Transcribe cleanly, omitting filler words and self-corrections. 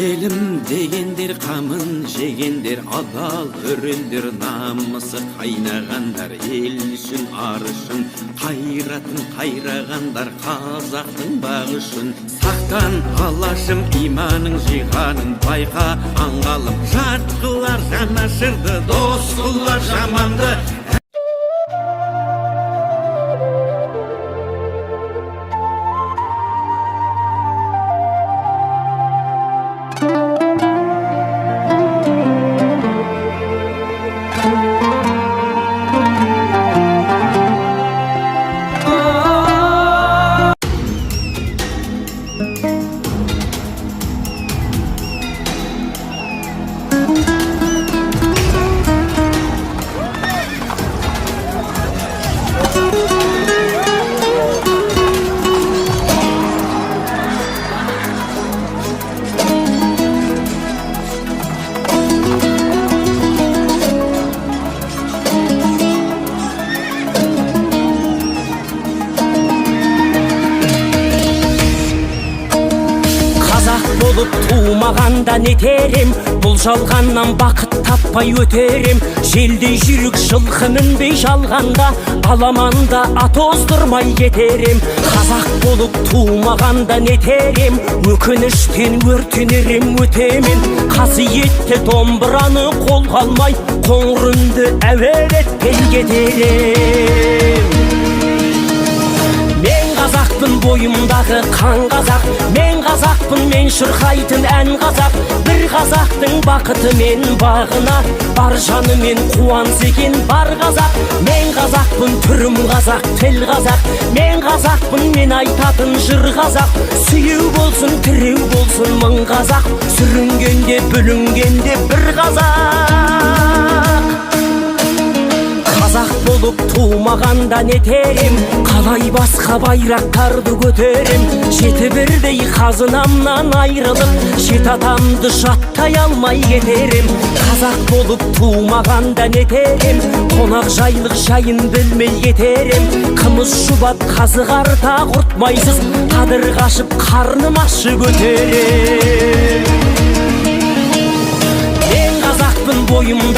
Елім дегендер қамын жегендер, адал өрендер, намысы қайнағандар, ел үшін ар үшін қайратын қайрағандар, қазақтың бағы үшін. Сақтан алашым иманың жиғанын байқа аңғалым, жат қылар жанашырды, дос қылар жаманды. Болып туымағанда нетерем, бұл жалғаннан бақыт таппай өтерем. Желдей жүрік жылқы мінбей жалғанда, аламанда ат оздырмай кетерем. Қазақ болып туымағанда нетерем, өкініштен өртенерем өтемен. Қасиетті домбыраны қолға алмай, қоңыр үнді әуелетпен кетерем. Мен қазақпын, бойымдағы қан қазақ, мен қазақпын, мен шырқайтын ән қазақ. Бір қазақтың бақыты мен бағына, бар жаны мен қуаныс екен бар қазақ. Мен қазақпын, түрім қазақ, тіл қазақ, мен қазақпын, мен айтатын жыр қазақ. Сүйеу болсын, тіреу болсын мың қазақ, сүрінгенде бүлінгенде бір қазақ. Қазақ болып туымағанда нетерем, қалай басқа байрақтарды көтерем. Жеті бірдей қазынамнан айрылып, жеті атамды жаттай алмай кетерем. Қазақ болып туымағанда нетерем, қонақ жайлық жайын білмей кетерем. Қымыз шұбат қазы қарта құртмайсыз, қадыр қашып қарным ашы көтерем. Мен қазақпын, бойымда